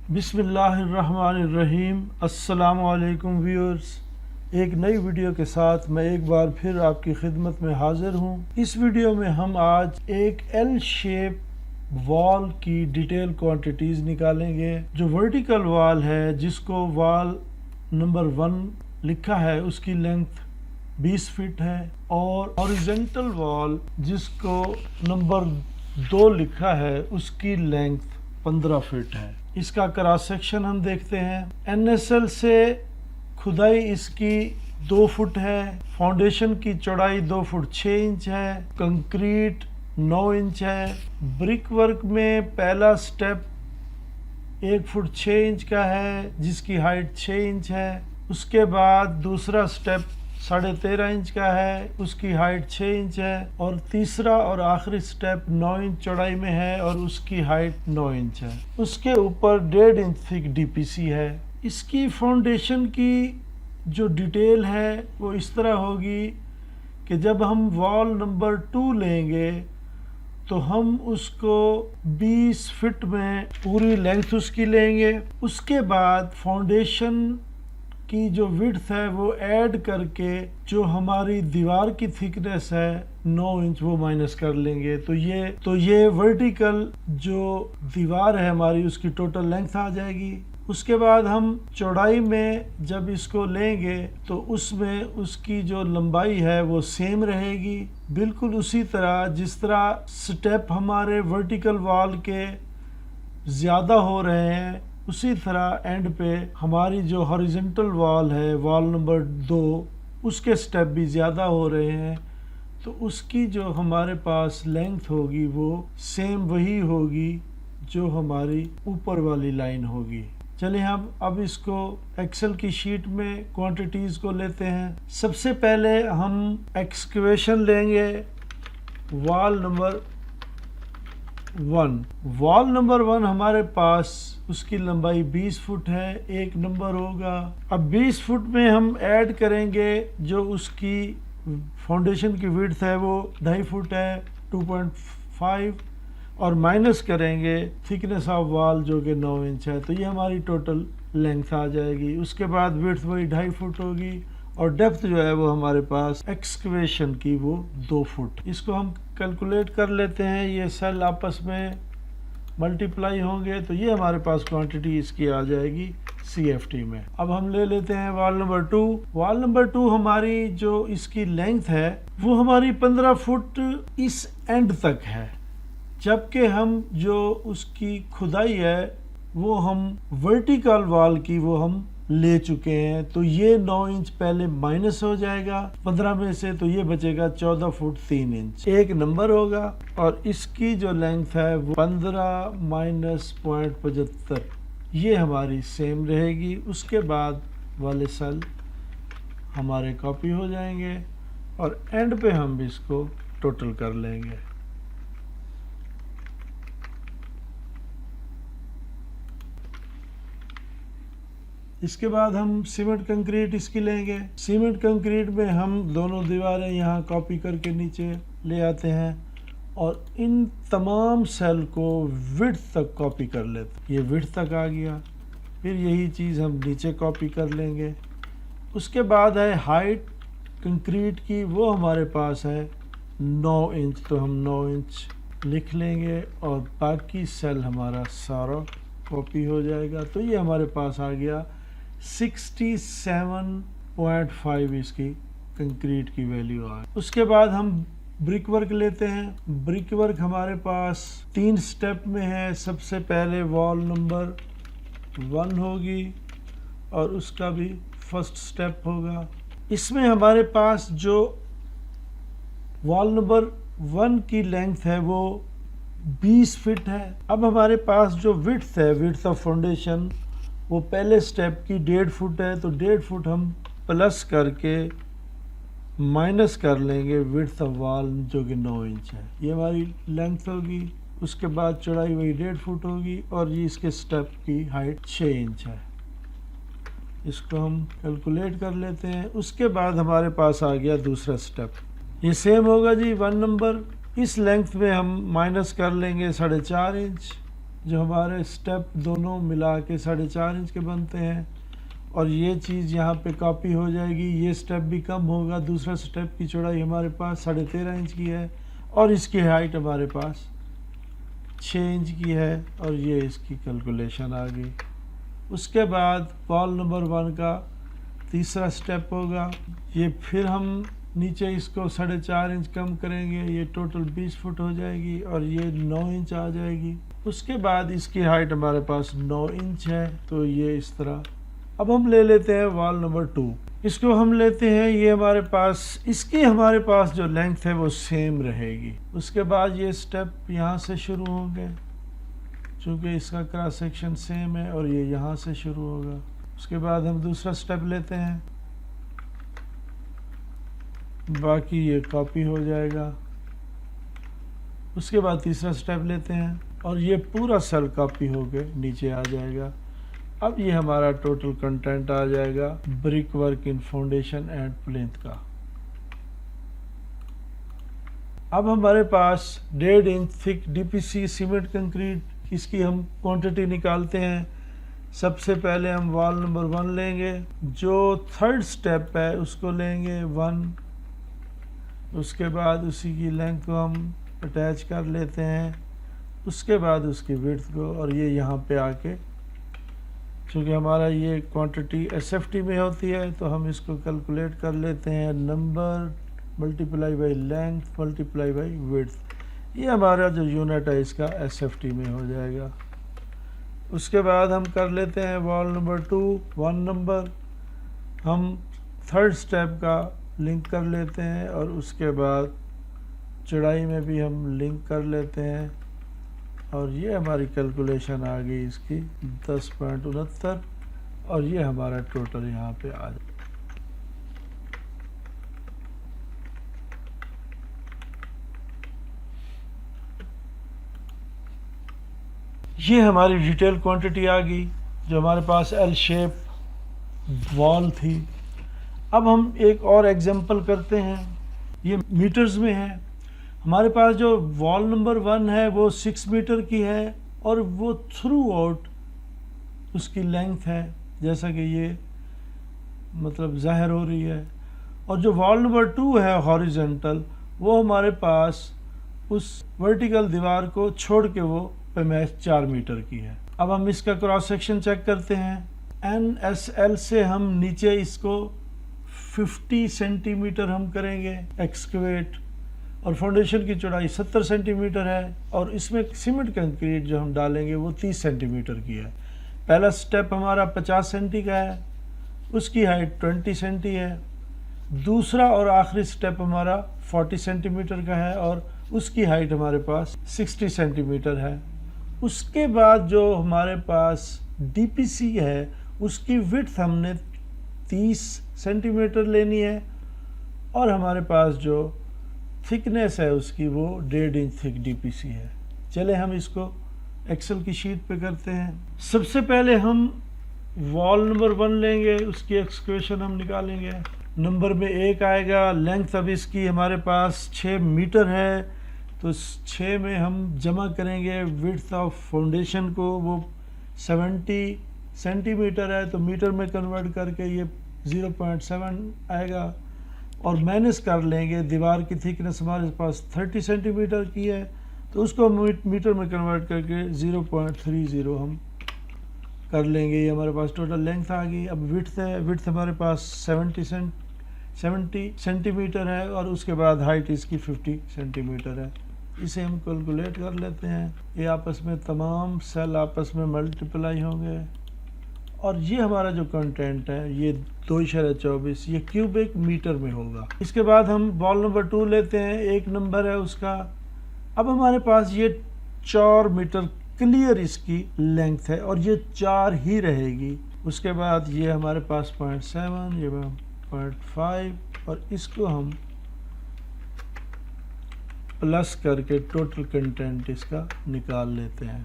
बिस्मिल्लाहिर्रहमानिर्रहीम। अस्सलामुअलैकुम व्यूअर्स, एक नई वीडियो के साथ मैं एक बार फिर आपकी खिदमत में हाजिर हूँ। इस वीडियो में हम आज एक एल शेप वॉल की डिटेल क्वांटिटीज़ निकालेंगे। जो वर्टिकल वॉल है, जिसको वॉल नंबर 1 लिखा है, उसकी लेंथ 20 फीट है, और हॉरिजॉन्टल वॉल जिसको नंबर 2 लिखा है, उसकी लेंथ 15 फीट है। इसका क्रॉस सेक्शन हम देखते हैं। NSL से खुदाई इसकी 2 फुट है। फाउंडेशन की चौड़ाई 2 फुट 6 इंच है। कंक्रीट 9 इंच है। ब्रिक वर्क में पहला स्टेप 1 फुट 6 इंच का है, जिसकी हाइट 6 इंच है। उसके बाद दूसरा स्टेप 13.5 इंच का है, उसकी हाइट 6 इंच है। और तीसरा और आखिरी स्टेप 9 इंच चौड़ाई में है और उसकी हाइट 9 इंच है। उसके ऊपर 1.5 इंच थिक DPC है। इसकी फाउंडेशन की जो डिटेल है वो इस तरह होगी कि जब हम वॉल नंबर 2 लेंगे तो हम उसको 20 फीट में पूरी लेंथ उसकी लेंगे। उसके बाद फाउंडेशन की जो विड्थ है वो ऐड करके जो हमारी दीवार की थिकनेस है 9 इंच, वो माइनस कर लेंगे। तो ये वर्टिकल जो दीवार है हमारी, उसकी टोटल लेंथ आ जाएगी। उसके बाद हम चौड़ाई में जब इसको लेंगे तो उसमें उसकी जो लंबाई है वो सेम रहेगी, बिल्कुल उसी तरह जिस तरह स्टेप हमारे वर्टिकल वॉल के ज़्यादा हो रहे हैं, उसी तरह एंड पे हमारी जो हॉरिजॉन्टल वॉल है, वॉल नंबर 2, उसके स्टेप भी ज़्यादा हो रहे हैं। तो उसकी जो हमारे पास लेंथ होगी वो सेम वही होगी जो हमारी ऊपर वाली लाइन होगी। चलिए हम अब इसको एक्सेल की शीट में क्वांटिटीज़ को लेते हैं। सबसे पहले हम एक्सकवेशन लेंगे वॉल नंबर 1। वॉल नंबर 1 हमारे पास उसकी लंबाई 20 फुट है, एक नंबर होगा। अब 20 फुट में हम ऐड करेंगे जो उसकी फाउंडेशन की विड्थ है वो 2.5 फुट है, 2.5, और माइनस करेंगे थिकनेस ऑफ वॉल जो कि 9 इंच है। तो ये हमारी टोटल लेंथ आ जाएगी। उसके बाद विड्थ वही 2.5 फुट होगी और डेप्थ जो है वो हमारे पास एक्सकवेशन की वो 2 फुट। इसको हम कैलकुलेट कर लेते हैं। ये सेल आपस में मल्टीप्लाई होंगे तो ये हमारे पास क्वांटिटी इसकी आ जाएगी CFT में। अब हम ले लेते हैं वॉल नंबर 2। वॉल नंबर 2 हमारी जो इसकी लेंथ है वो हमारी 15 फुट इस एंड तक है, जबकि हम जो उसकी खुदाई है वो हम वर्टिकल वॉल की वो हम ले चुके हैं। तो ये 9 इंच पहले माइनस हो जाएगा 15 में से, तो ये बचेगा 14 फुट 3 इंच, एक नंबर होगा। और इसकी जो लेंथ है वो 15 माइनस 0.75, ये हमारी सेम रहेगी। उसके बाद वाले सेल हमारे कॉपी हो जाएंगे और एंड पे हम इसको टोटल कर लेंगे। इसके बाद हम सीमेंट कंक्रीट इसकी लेंगे। सीमेंट कंक्रीट में हम दोनों दीवारें यहाँ कॉपी करके नीचे ले आते हैं और इन तमाम सेल को विड्थ तक कॉपी कर लेते। ये विड्थ तक आ गया। फिर यही चीज़ हम नीचे कॉपी कर लेंगे। उसके बाद है हाइट कंक्रीट की, वो हमारे पास है 9 इंच, तो हम 9 इंच लिख लेंगे और बाकी सेल हमारा सारा कॉपी हो जाएगा। तो ये हमारे पास आ गया 67.5 इसकी कंक्रीट की वैल्यू आ। उसके बाद हम ब्रिक वर्क लेते हैं। ब्रिक वर्क हमारे पास 3 स्टेप में है। सबसे पहले वॉल नंबर 1 होगी और उसका भी फर्स्ट स्टेप होगा। इसमें हमारे पास जो वॉल नंबर 1 की लेंथ है वो 20 फीट है। अब हमारे पास जो विड्थ है, विड्थ ऑफ फाउंडेशन, वो पहले स्टेप की 1.5 फुट है। तो 1.5 फुट हम प्लस करके माइनस कर लेंगे विड्थ ऑफ वॉल जो कि 9 इंच है, ये हमारी लेंथ होगी। उसके बाद चौड़ाई वही 1.5 फुट होगी और ये इसके स्टेप की हाइट 6 इंच है। इसको हम कैलकुलेट कर लेते हैं। उसके बाद हमारे पास आ गया दूसरा स्टेप। ये सेम होगा जी 1 नंबर। इस लेंथ में हम माइनस कर लेंगे 4.5 इंच। जो हमारे स्टेप दोनों मिला के 4.5 इंच के बनते हैं, और ये चीज़ यहाँ पे कॉपी हो जाएगी। ये स्टेप भी कम होगा, दूसरा स्टेप की चौड़ाई हमारे पास 13.5 इंच की है और इसकी हाइट हमारे पास 6 इंच की है, और ये इसकी कैलकुलेशन आ गई। उसके बाद वॉल नंबर 1 का तीसरा स्टेप होगा। ये फिर हम नीचे इसको 4.5 इंच कम करेंगे, ये टोटल 20 फुट हो जाएगी और ये 9 इंच आ जाएगी। उसके बाद इसकी हाइट हमारे पास 9 इंच है, तो ये इस तरह। अब हम ले लेते हैं वॉल नंबर 2। इसको हम लेते हैं, ये हमारे पास, इसकी हमारे पास जो लेंथ है वो सेम रहेगी। उसके बाद ये स्टेप यहाँ से शुरू होंगे, चूँकि इसका क्रॉस सेक्शन सेम है, और ये यहाँ से शुरू होगा। उसके बाद हम दूसरा स्टेप लेते हैं, बाकी ये कॉपी हो जाएगा। उसके बाद तीसरा स्टेप लेते हैं और ये पूरा सेल कॉपी होकर नीचे आ जाएगा। अब ये हमारा टोटल कंटेंट आ जाएगा brick work in foundation and plinth का। अब हमारे पास 1.5 inch thick DPC cement concrete, इसकी हम क्वांटिटी निकालते हैं। सबसे पहले हम वॉल नंबर 1 लेंगे, जो थर्ड स्टेप है उसको लेंगे 1। उसके बाद उसी की लेंथ को हम अटैच कर लेते हैं, उसके बाद उसकी विड्थ को, और ये यहाँ पे आके, क्योंकि हमारा ये क्वांटिटी एसएफटी में होती है तो हम इसको कैलकुलेट कर लेते हैं, number multiply by length multiply by width. ये हमारा जो यूनिट है इसका एसएफटी में हो जाएगा। उसके बाद हम कर लेते हैं वॉल नंबर 2 1 नंबर, हम थर्ड स्टेप का लिंक कर लेते हैं और उसके बाद चौड़ाई में भी हम लिंक कर लेते हैं, और ये हमारी कैलकुलेशन आ गई इसकी 10.69, और ये हमारा टोटल यहाँ पे आ जाए। ये हमारी डिटेल क्वांटिटी आ गई जो हमारे पास एल शेप वॉल थी। अब हम एक और एग्जांपल करते हैं, ये मीटर्स में है। हमारे पास जो वॉल नंबर 1 है वो 6 मीटर की है, और वो थ्रू आउट उसकी लेंथ है, जैसा कि ये मतलब ज़ाहिर हो रही है। और जो वॉल नंबर 2 है हॉरिजॉन्टल, वो हमारे पास उस वर्टिकल दीवार को छोड़ के वो पैमाइश 4 मीटर की है। अब हम इसका क्रॉस सेक्शन चेक करते हैं। NSL से हम नीचे इसको 50 सेंटीमीटर हम करेंगे एक्सकवेट, और फाउंडेशन की चौड़ाई 70 सेंटीमीटर है, और इसमें सीमेंट कंक्रीट जो हम डालेंगे वो 30 सेंटीमीटर की है। पहला स्टेप हमारा 50 सेंटी का है, उसकी हाइट 20 सेंटी है। दूसरा और आखिरी स्टेप हमारा 40 सेंटीमीटर का है, और उसकी हाइट हमारे पास 60 सेंटीमीटर है। उसके बाद जो हमारे पास डीपीसी है उसकी विड्थ हमने 30 सेंटीमीटर लेनी है, और हमारे पास जो थिकनेस है उसकी वो 1.5 इंच थिक डीपीसी है। चले हम इसको एक्सेल की शीट पे करते हैं। सबसे पहले हम वॉल नंबर 1 लेंगे, उसकी एक्सक्वेशन हम निकालेंगे। नंबर में 1 आएगा, लेंथ अब इसकी हमारे पास 6 मीटर है, तो 6 में हम जमा करेंगे विड्थ ऑफ फाउंडेशन को, वो 70 सेंटीमीटर है, तो मीटर में कन्वर्ट करके ये 0.7 आएगा, और माइनस कर लेंगे दीवार की थिकनेस हमारे पास 30 सेंटीमीटर की है, तो उसको मीटर में कन्वर्ट करके 0.30 हम कर लेंगे। ये हमारे पास टोटल लेंथ आ गई। अब विड्थ है, विड्थ हमारे पास 70 सेंटीमीटर है, और उसके बाद हाइट इसकी 50 सेंटीमीटर है। इसे हम कैलकुलेट कर लेते हैं। ये आपस में तमाम सेल आपस में मल्टीप्लाई होंगे, और ये हमारा जो कंटेंट है ये 2.24 ये क्यूबिक मीटर में होगा। इसके बाद हम बॉल नंबर 2 लेते हैं, 1 नंबर है उसका। अब हमारे पास ये 4 मीटर क्लियर इसकी लेंथ है, और ये 4 ही रहेगी। उसके बाद ये हमारे पास 0.7, ये 0.5, और इसको हम प्लस करके टोटल कंटेंट इसका निकाल लेते हैं।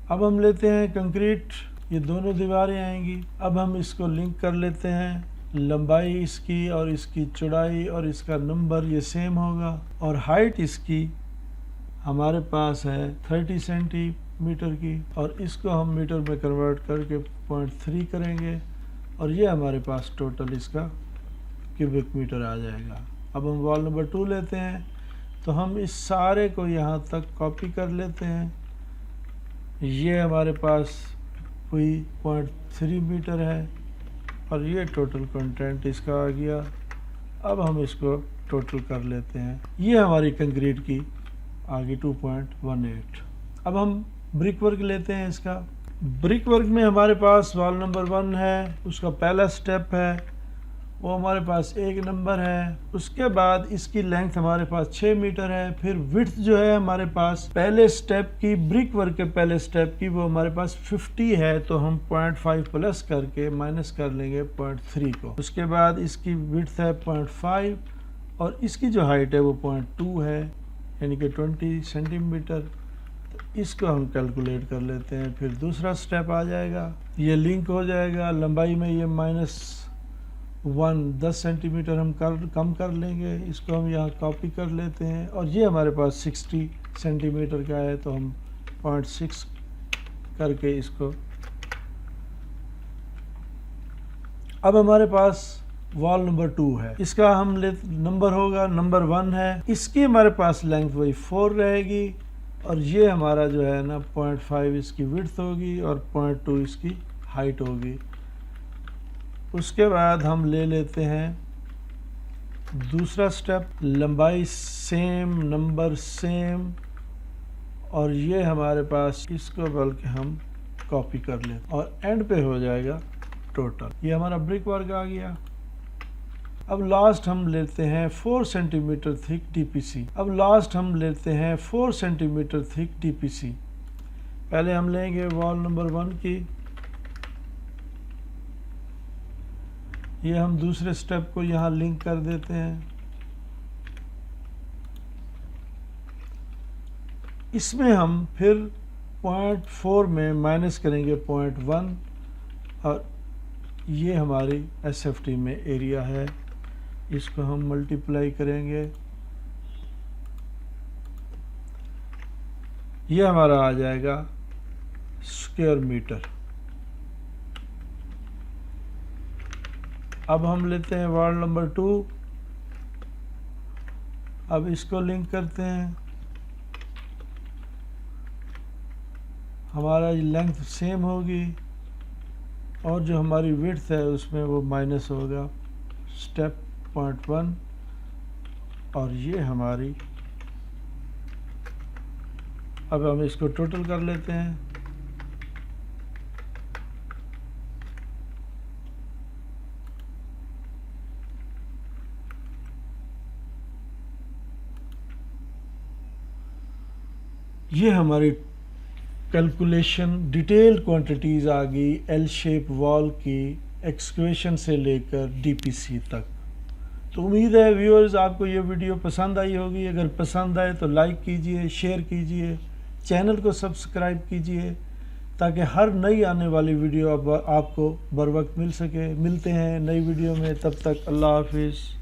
अब हम लेते हैं कंक्रीट, ये दोनों दीवारें आएंगी। अब हम इसको लिंक कर लेते हैं, लंबाई इसकी और इसकी चौड़ाई और इसका नंबर ये सेम होगा, और हाइट इसकी हमारे पास है 30 सेंटीमीटर की, और इसको हम मीटर में कन्वर्ट करके 0.3 करेंगे, और ये हमारे पास टोटल इसका क्यूबिक मीटर आ जाएगा। अब हम वॉल नंबर 2 लेते हैं, तो हम इस सारे को यहाँ तक कॉपी कर लेते हैं। ये हमारे पास हुई 0.3 मीटर है, और ये टोटल कंटेंट इसका आ गया। अब हम इसको टोटल कर लेते हैं। ये हमारी कंक्रीट की आ गई 2.18। अब हम ब्रिक वर्क लेते हैं। इसका ब्रिक वर्क में हमारे पास वॉल नंबर 1 है, उसका पहला स्टेप है वो हमारे पास 1 नंबर है। उसके बाद इसकी लेंथ हमारे पास 6 मीटर है। फिर विड्थ जो है हमारे पास पहले स्टेप की, ब्रिक वर्क के पहले स्टेप की, वो हमारे पास 50 है, तो हम 0.5 प्लस करके माइनस कर लेंगे 0.3 को। उसके बाद इसकी विड्थ है 0.5 और इसकी जो हाइट है वो 0.2 है, यानी कि 20 सेंटीमीटर। तो इसको हम कैलकुलेट कर लेते हैं। फिर दूसरा स्टेप आ जाएगा, ये लिंक हो जाएगा। लंबाई में ये -10 सेंटीमीटर हम कम कर लेंगे, इसको हम यहाँ कॉपी कर लेते हैं। और ये हमारे पास 60 सेंटीमीटर का है, तो हम 0.6 करके इसको। अब हमारे पास वॉल नंबर 2 है, इसका हम नंबर होगा नंबर 1 है। इसकी हमारे पास लेंथ वही 4 रहेगी, और ये हमारा जो है ना 0.5 इसकी विड्थ होगी और 0.2 इसकी हाइट होगी। उसके बाद हम ले लेते हैं दूसरा स्टेप, लंबाई सेम, नंबर सेम, और ये हमारे पास इसको बल्कि हम कॉपी कर लेते और एंड पे हो जाएगा टोटल। ये हमारा ब्रिक वर्क आ गया। अब लास्ट हम लेते हैं 4 सेंटीमीटर थिक टीपीसी। पहले हम लेंगे वॉल नंबर 1 की, ये हम दूसरे स्टेप को यहाँ लिंक कर देते हैं। इसमें हम फिर 0.4 में माइनस करेंगे 0.1, और ये हमारी एसएफटी में एरिया है, इसको हम मल्टीप्लाई करेंगे। ये हमारा आ जाएगा स्क्वायर मीटर। अब हम लेते हैं वॉल नंबर 2, अब इसको लिंक करते हैं। हमारा लेंथ सेम होगी, और जो हमारी विड्थ है उसमें वो माइनस होगा स्टेप 0.1, और ये हमारी। अब हम इसको टोटल कर लेते हैं। ये हमारी कैलकुलेशन डिटेल क्वांटिटीज़ आ गई एल शेप वॉल की, एक्सकेवेशन से लेकर डीपीसी तक। तो उम्मीद है व्यूअर्स आपको ये वीडियो पसंद आई होगी। अगर पसंद आए तो लाइक कीजिए, शेयर कीजिए, चैनल को सब्सक्राइब कीजिए, ताकि हर नई आने वाली वीडियो आपको बर वक्त मिल सके। मिलते हैं नई वीडियो में, तब तक अल्लाह हाफिज़।